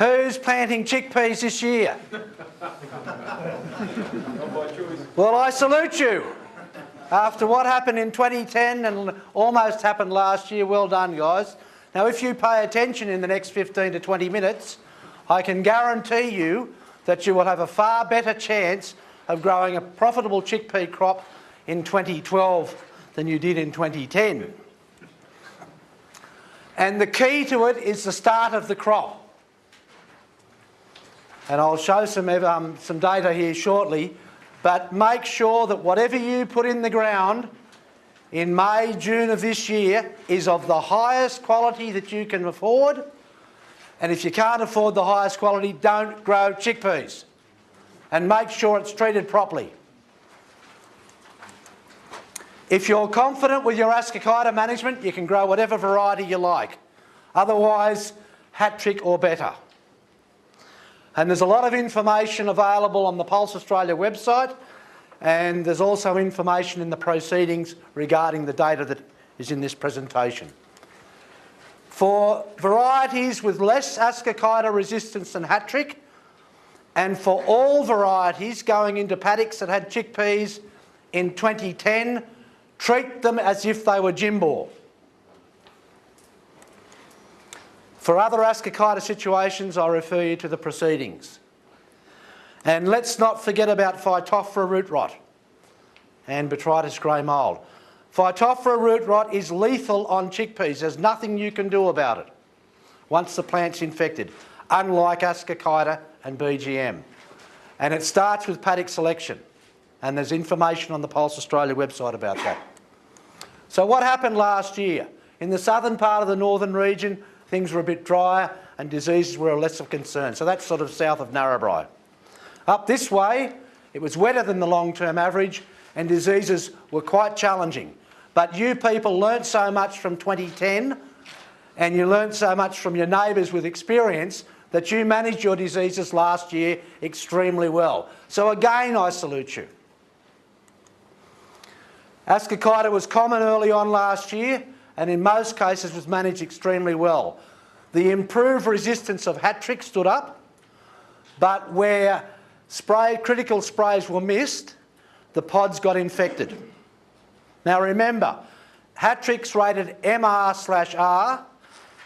Who's planting chickpeas this year? Well, I salute you. After what happened in 2010 and almost happened last year, well done, guys. Now, if you pay attention in the next 15 to 20 minutes, I can guarantee you that you will have a far better chance of growing a profitable chickpea crop in 2012 than you did in 2010. And the key to it is the start of the crop. And I'll show some data here shortly, but make sure that whatever you put in the ground in May, June of this year is of the highest quality that you can afford. And if you can't afford the highest quality, don't grow chickpeas. And make sure it's treated properly. If you're confident with your ascochyta management, you can grow whatever variety you like. Otherwise, hat trick or better. And there's a lot of information available on the Pulse Australia website, and there's also information in the proceedings regarding the data that is in this presentation. For varieties with less ascochyta resistance than hat trick, and for all varieties going into paddocks that had chickpeas in 2010, treat them as if they were Jimbor. For other ascochyta situations, I refer you to the proceedings. And let's not forget about Phytophthora root rot and Botrytis grey mould. Phytophthora root rot is lethal on chickpeas. There's nothing you can do about it once the plant's infected, unlike ascochyta and BGM. And it starts with paddock selection. And there's information on the Pulse Australia website about that. So what happened last year? In the southern part of the northern region, things were a bit drier and diseases were less of concern. So that's sort of south of Narrabri. Up this way, it was wetter than the long-term average and diseases were quite challenging. But you people learnt so much from 2010 and you learnt so much from your neighbours with experience that you managed your diseases last year extremely well. So again, I salute you. Ascochyta was common early on last year and in most cases was managed extremely well. The improved resistance of hat trick stood up, but where critical sprays were missed, the pods got infected. Now remember, hat trick's rated MR/R,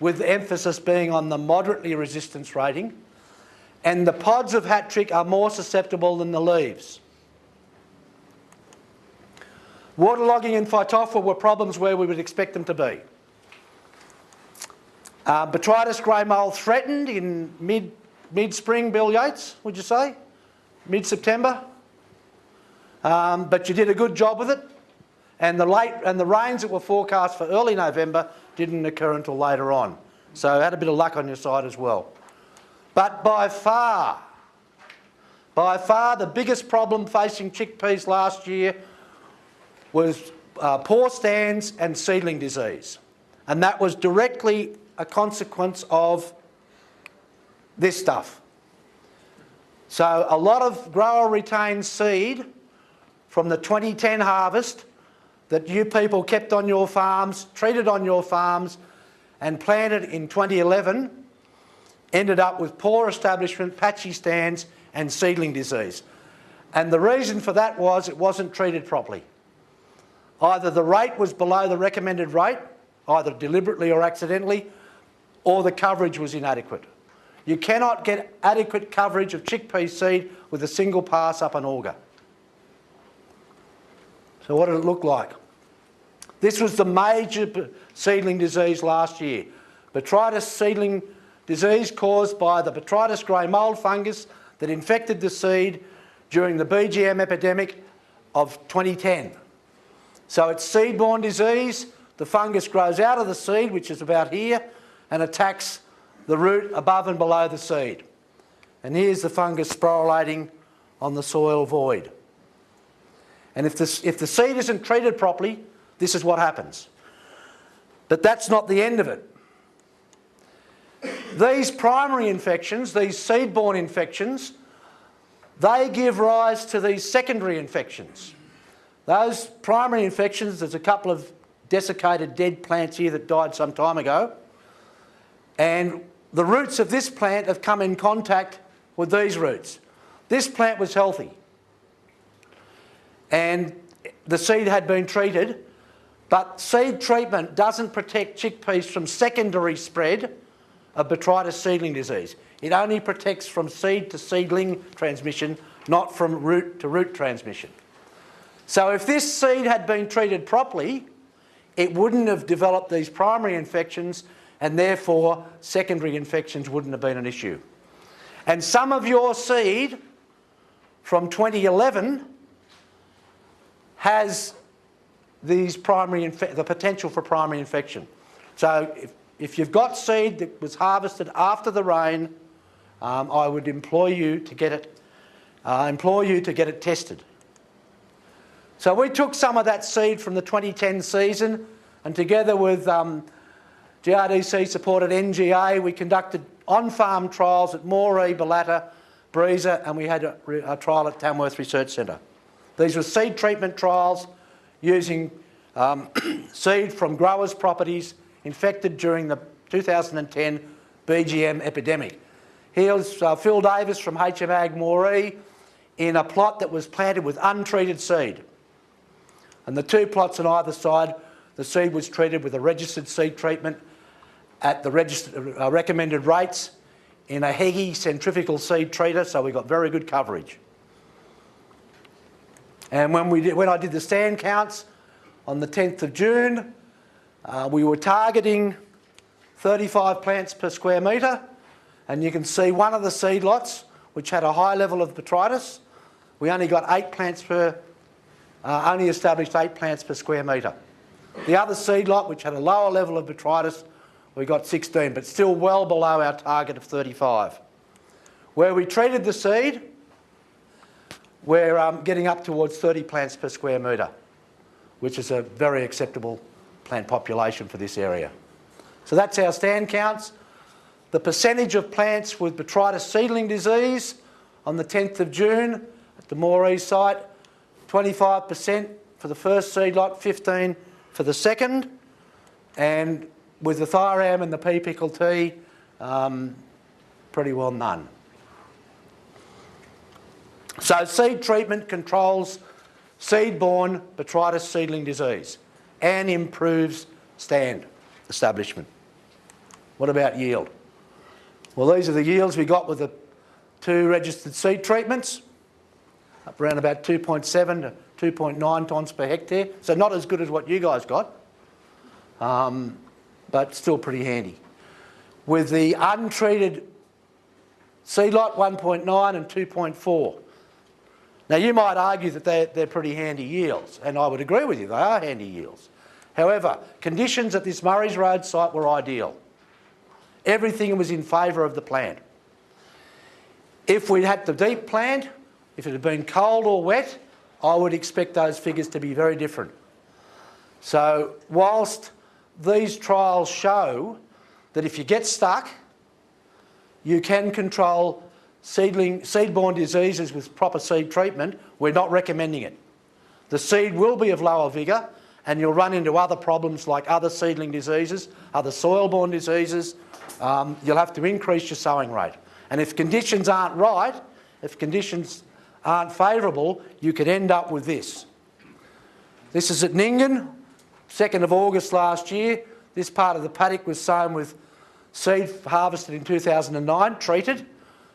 with the emphasis being on the moderately resistance rating, and the pods of hat trick are more susceptible than the leaves. Waterlogging and Phytophthora were problems where we would expect them to be. Botrytis grey mould threatened in mid-spring, Bill Yates, would you say? Mid-September? But you did a good job with it, and the rains that were forecast for early November didn't occur until later on. So had a bit of luck on your side as well. But by far the biggest problem facing chickpeas last year was poor stands and seedling disease. And that was directly a consequence of this stuff. So a lot of grower retained seed from the 2010 harvest that you people kept on your farms, treated on your farms and planted in 2011 ended up with poor establishment, patchy stands and seedling disease. And the reason for that was it wasn't treated properly. Either the rate was below the recommended rate, either deliberately or accidentally, or the coverage was inadequate. You cannot get adequate coverage of chickpea seed with a single pass up an auger. So what did it look like? This was the major seedling disease last year. Botrytis seedling disease caused by the Botrytis grey mould fungus that infected the seed during the BGM epidemic of 2010. So it's seed-borne disease. The fungus grows out of the seed, which is about here, and attacks the root above and below the seed. And here's the fungus sporulating on the soil void. And if the seed isn't treated properly, this is what happens. But that's not the end of it. These primary infections, these seed-borne infections, they give rise to these secondary infections. Those primary infections, there's a couple of desiccated dead plants here that died some time ago, and the roots of this plant have come in contact with these roots. This plant was healthy and the seed had been treated, but seed treatment doesn't protect chickpeas from secondary spread of botrytis seedling disease. It only protects from seed to seedling transmission, not from root to root transmission. So if this seed had been treated properly, it wouldn't have developed these primary infections, and therefore secondary infections wouldn't have been an issue. And some of your seed from 2011 has these the potential for primary infection. So if you've got seed that was harvested after the rain, I would implore you to get it tested. So we took some of that seed from the 2010 season, and together with GRDC supported NGA, we conducted on-farm trials at Moree, Ballatta, Breeza, and we had a trial at Tamworth Research Centre. These were seed treatment trials using seed from growers' properties infected during the 2010 BGM epidemic. Here's Phil Davis from HM Ag Moree in a plot that was planted with untreated seed. And the two plots on either side, the seed was treated with a registered seed treatment at the recommended rates in a Heggie centrifugal seed treater, so we got very good coverage. And when I did the stand counts on the 10th of June, we were targeting 35 plants per square metre, and you can see one of the seed lots which had a high level of botrytis. We only got only established 8 plants per square metre. The other seed lot, which had a lower level of botrytis, we got 16, but still well below our target of 35. Where we treated the seed, we're getting up towards 30 plants per square metre, which is a very acceptable plant population for this area. So that's our stand counts. The percentage of plants with botrytis seedling disease on the 10th of June at the Moree site, 25% for the first seed lot, 15% for the second, and with the thiram and the pea pickle tea, pretty well none. So seed treatment controls seed-borne botrytis seedling disease and improves stand establishment. What about yield? Well, these are the yields we got with the 2 registered seed treatments, up around about 2.7 to 2.9 tonnes per hectare. So not as good as what you guys got, but still pretty handy. With the untreated seed lot, 1.9 and 2.4. Now you might argue that they're pretty handy yields, and I would agree with you, they are handy yields. However, conditions at this Murray's Road site were ideal. Everything was in favour of the plant. If we'd had the deep plant, if it had been cold or wet, I would expect those figures to be very different. So whilst these trials show that if you get stuck, you can control seed-borne diseases with proper seed treatment, we're not recommending it. The seed will be of lower vigour, and you'll run into other problems like other seedling diseases, other soil-borne diseases. You'll have to increase your sowing rate. And if conditions aren't right, if conditions aren't favourable, you could end up with this. This is at Nyngan, 2nd of August last year. This part of the paddock was sown with seed harvested in 2009, treated.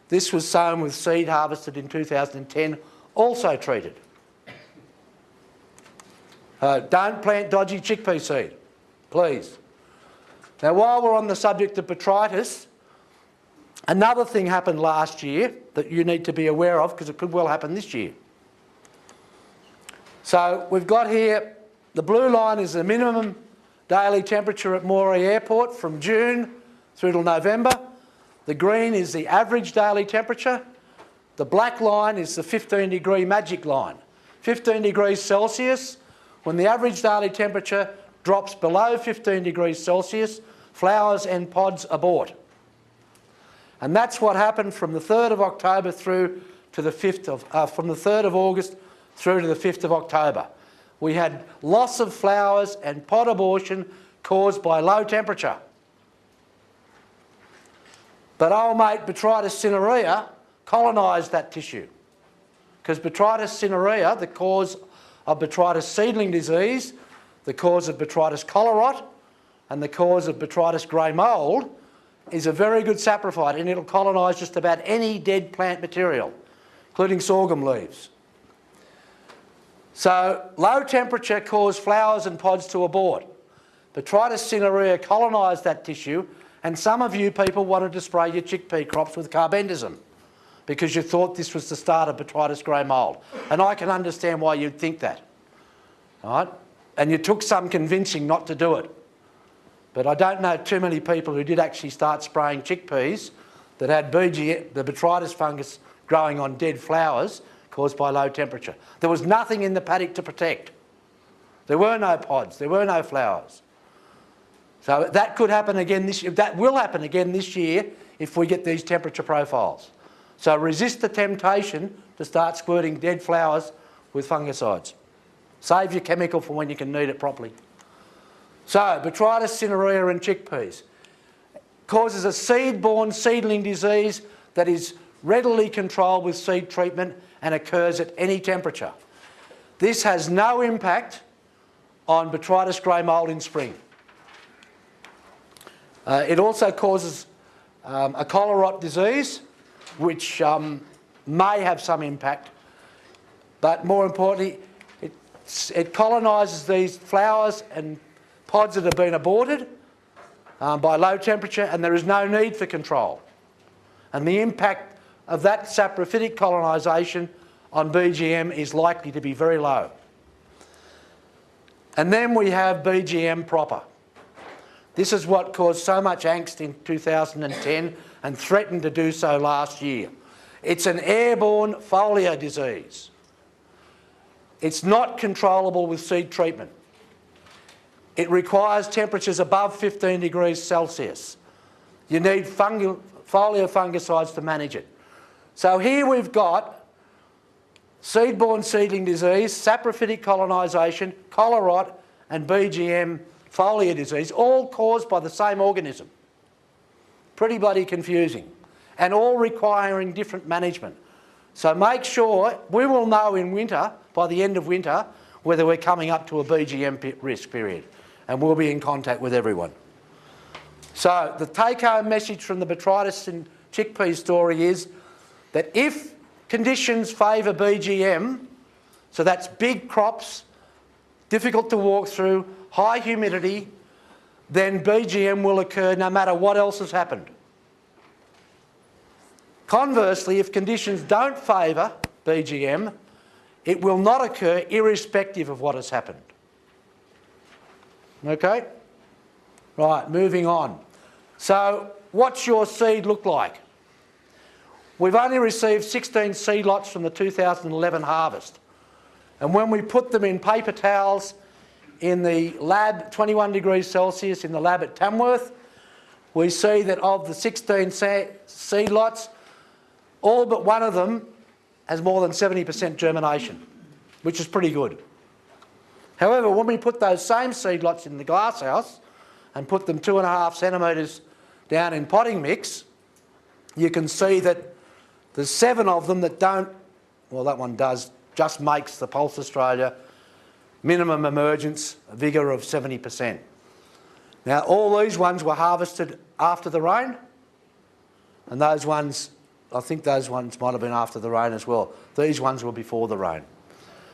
This was sown with seed harvested in 2010, also treated. Don't plant dodgy chickpea seed, please. Now, while we're on the subject of botrytis, another thing happened last year that you need to be aware of, because it could well happen this year. So we've got here, the blue line is the minimum daily temperature at Moree Airport from June through till November. The green is the average daily temperature. The black line is the 15-degree magic line. 15 degrees Celsius, when the average daily temperature drops below 15 degrees Celsius, flowers and pods abort. And that's what happened from the 3rd of October through to the 5th of, from the 3rd of August through to the 5th of October. We had loss of flowers and pod abortion caused by low temperature. But old mate Botrytis cinerea colonised that tissue, because Botrytis cinerea, the cause of Botrytis seedling disease, the cause of Botrytis colorot, and the cause of Botrytis grey mould, is a very good saprophyte, and it'll colonise just about any dead plant material, including sorghum leaves. So low temperature caused flowers and pods to abort. Botrytis cinerea colonised that tissue, and some of you people wanted to spray your chickpea crops with carbendazim because you thought this was the start of Botrytis grey mould. And I can understand why you'd think that. All right? And you took some convincing not to do it. But I don't know too many people who did actually start spraying chickpeas that had the Botrytis fungus growing on dead flowers caused by low temperature. There was nothing in the paddock to protect. There were no pods, there were no flowers. So that could happen again this year. That will happen again this year if we get these temperature profiles. So resist the temptation to start squirting dead flowers with fungicides. Save your chemical for when you can need it properly. So Botrytis cinerea in chickpeas causes a seed-borne seedling disease that is readily controlled with seed treatment and occurs at any temperature. This has no impact on Botrytis grey mould in spring. It also causes a colorot disease, which may have some impact, but more importantly, it colonises these flowers and pods that have been aborted by low temperature, and there is no need for control. And the impact of that saprophytic colonisation on BGM is likely to be very low. And then we have BGM proper. This is what caused so much angst in 2010 and threatened to do so last year. It's an airborne foliar disease. It's not controllable with seed treatment. It requires temperatures above 15 degrees Celsius. You need foliar fungicides to manage it. So here we've got seed-borne seedling disease, saprophytic colonisation, colorot and BGM foliar disease, all caused by the same organism. Pretty bloody confusing, and all requiring different management. So make sure, we will know in winter, by the end of winter, whether we're coming up to a BGM risk period, and we'll be in contact with everyone. So the take-home message from the Botrytis and chickpea story is that if conditions favour BGM, so that's big crops, difficult to walk through, high humidity, then BGM will occur no matter what else has happened. Conversely, if conditions don't favour BGM, it will not occur irrespective of what has happened. Okay? Right, moving on. So what's your seed look like? We've only received 16 seed lots from the 2011 harvest. And when we put them in paper towels in the lab, 21 degrees Celsius in the lab at Tamworth, we see that of the 16 seed lots, all but one of them has more than 70% germination, which is pretty good. However, when we put those same seed lots in the glasshouse and put them 2.5 centimetres down in potting mix, you can see that there's 7 of them that don't, well, that one does, just makes the Pulse Australia minimum emergence vigour of 70%. Now, all these ones were harvested after the rain, and those ones, I think those ones might have been after the rain as well. These ones were before the rain.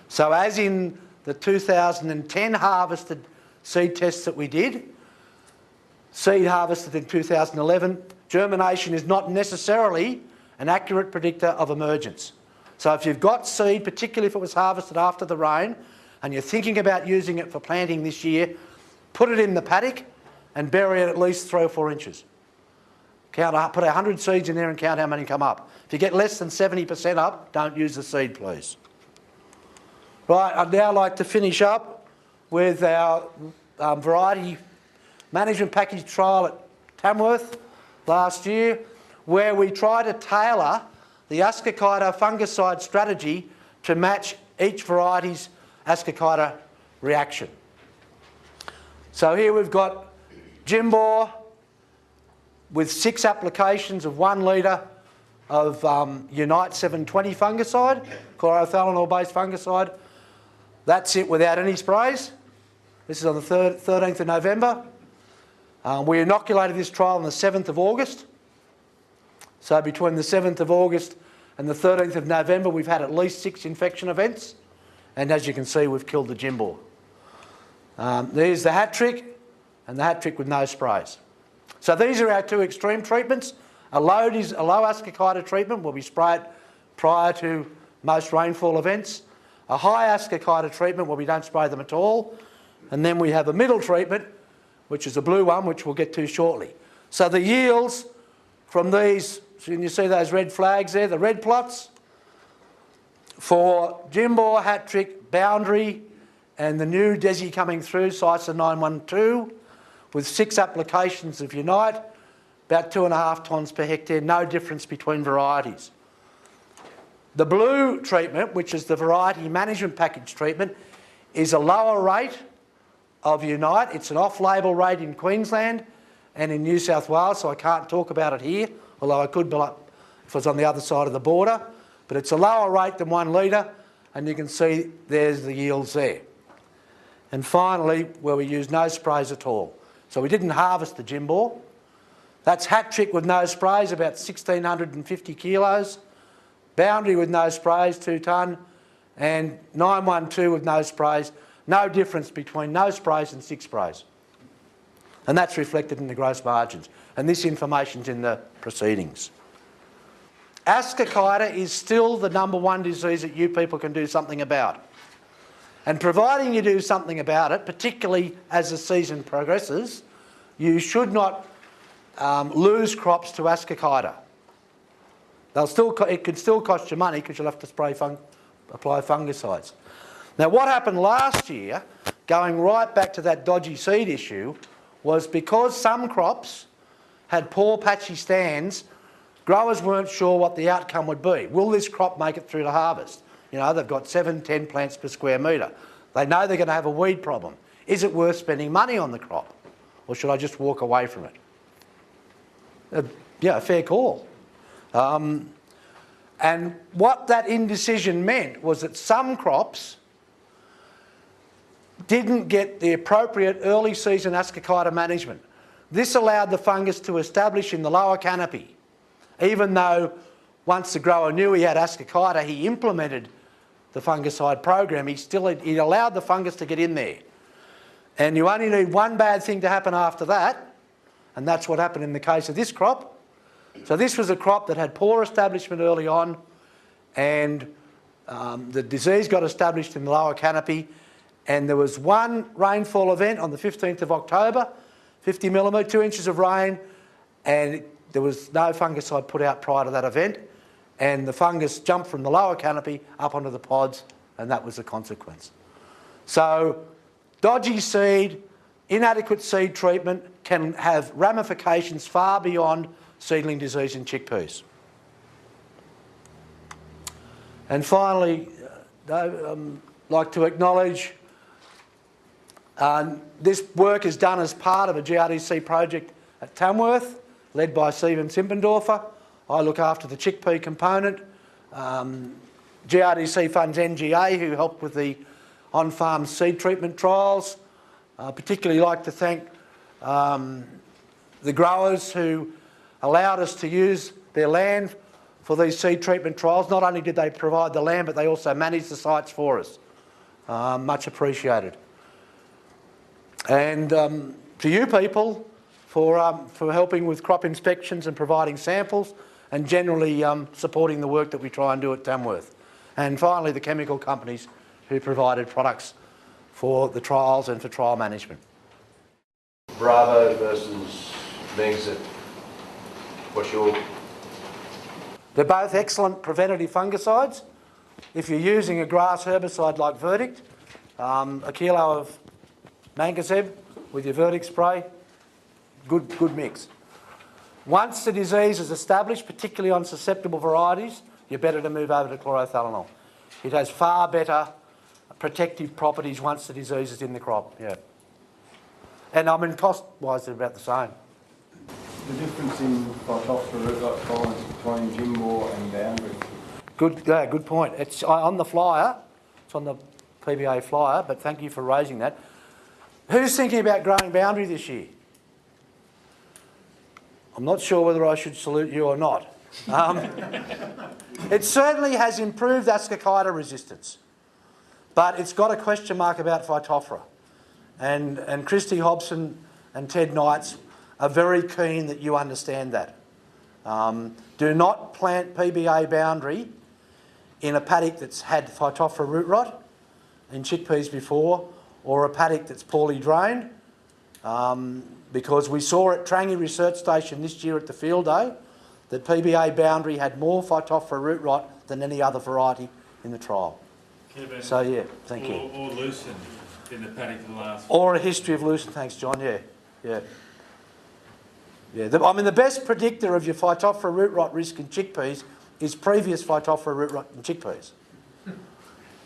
So as in the 2010 harvested seed tests that we did, seed harvested in 2011, germination is not necessarily an accurate predictor of emergence. So if you've got seed, particularly if it was harvested after the rain, and you're thinking about using it for planting this year, put it in the paddock and bury it at least 3 or 4 inches. Put 100 seeds in there and count how many come up. If you get less than 70% up, don't use the seed, please. Right, I'd now like to finish up with our variety management package trial at Tamworth last year, where we tried to tailor the Ascochyta fungicide strategy to match each variety's Ascochyta reaction. So here we've got Jimbor, with 6 applications of 1 litre of Unite 720 fungicide, chlorothalonil-based fungicide. That's it without any sprays. This is on the 13th of November. We inoculated this trial on the 7th of August. So between the 7th of August and the 13th of November, we've had at least 6 infection events. And as you can see, we've killed the Jim bore. There's the hat trick and the hat trick with no sprays. So these are our 2 extreme treatments. A low ascochyta treatment where we spray it prior to most rainfall events. A high ascochyta treatment where we don't spray them at all. And then we have a middle treatment, which is a blue one, which we'll get to shortly. So the yields from these, so you see those red flags there, the red plots, for Jim bore, hat trick, boundary, and the new DESI coming through, CISA 912, with 6 applications of Unite, about 2.5 tonnes per hectare, no difference between varieties. The blue treatment, which is the variety management package treatment, is a lower rate of Unite. It's an off-label rate in Queensland and in New South Wales, so I can't talk about it here, although I could if it was on the other side of the border. But it's a lower rate than 1 litre, and you can see there's the yields there. And finally, where we use no sprays at all. So we didn't harvest the Jim bore. That's hat trick with no sprays, about 1,650 kilos. Boundary with no sprays, 2 tonne. And 912 with no sprays. No difference between no sprays and 6 sprays. And that's reflected in the gross margins. And this information's in the proceedings. Ascochyta is still the #1 disease that you people can do something about. And providing you do something about it, particularly as the season progresses, you should not lose crops to ascochyta. It could still cost you money because you'll have to apply fungicides. Now what happened last year, going right back to that dodgy seed issue, was because some crops had poor patchy stands, growers weren't sure what the outcome would be. Will this crop make it through to harvest? You know, they've got 7-10 plants per square metre. They know they're going to have a weed problem. Is it worth spending money on the crop? Or should I just walk away from it? Yeah, fair call. And what that indecision meant was that some crops didn't get the appropriate early season ascochyta management. This allowed the fungus to establish in the lower canopy. Even though once the grower knew he had ascochyta, he implemented the fungicide program, he allowed the fungus to get in there. And you only need one bad thing to happen after that, and that's what happened in the case of this crop. So this was a crop that had poor establishment early on, and the disease got established in the lower canopy, and there was one rainfall event on the 15th of October, 50 millimetre, 2 inches of rain, and there was no fungicide put out prior to that event, and the fungus jumped from the lower canopy up onto the pods, and that was the consequence. So dodgy seed, inadequate seed treatment can have ramifications far beyond seedling disease in chickpeas. And finally, I'd like to acknowledge this work is done as part of a GRDC project at Tamworth, led by Stephen Simpendorfer. I look after the chickpea component. GRDC funds NGA, who helped with the on-farm seed treatment trials. Particularly like to thank the growers who allowed us to use their land for these seed treatment trials. Not only did they provide the land, but they also managed the sites for us. Much appreciated. And to you people for helping with crop inspections and providing samples, and generally supporting the work that we try and do at Tamworth. And finally, the chemical companies who provided products for the trials and for trial management. Bravo versus Megxit. What's your... They're both excellent preventative fungicides. If you're using a grass herbicide like Verdict, a kilo of Mancozeb with your Verdict spray, good mix. Once the disease is established, particularly on susceptible varieties, you're better to move over to chlorothalonil. It has far better protective properties once the disease is in the crop. Yeah. And I mean, cost-wise, they're about the same. the difference in phytophthora root rot tolerance between Jimbo and boundary? Good point. It's on the flyer. It's on the PBA flyer, but thank you for raising that. Who's thinking about growing boundary this year? I'm not sure whether I should salute you or not. It certainly has improved ascochyta resistance, but it's got a question mark about Phytophthora. And Christy Hobson and Ted Knights are very keen that you understand that. Do not plant PBA boundary in a paddock that's had Phytophthora root rot in chickpeas before, or a paddock that's poorly drained, because we saw at Trangie Research Station this year at the field day that PBA boundary had more Phytophthora root rot than any other variety in the trial. Kevin, So yeah, thank you. Or loosened in the paddock for the last... Or a history of loosen, thanks John, yeah. I mean, the best predictor of your Phytophthora root rot risk in chickpeas is previous Phytophthora root rot in chickpeas.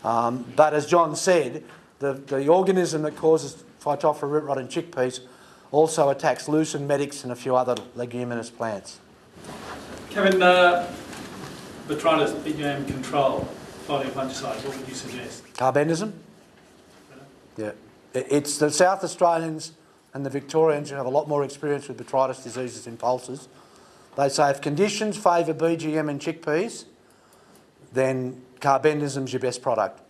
But as John said, the organism that causes Phytophthora root rot in chickpeas also attacks lucerne, medics and a few other leguminous plants. Kevin, botrytis BGM control, foliar fungicides, what would you suggest? Carbendazim? Yeah. It's the South Australians and the Victorians who have a lot more experience with botrytis diseases in pulses. They say if conditions favour BGM in chickpeas, then carbendazim's your best product.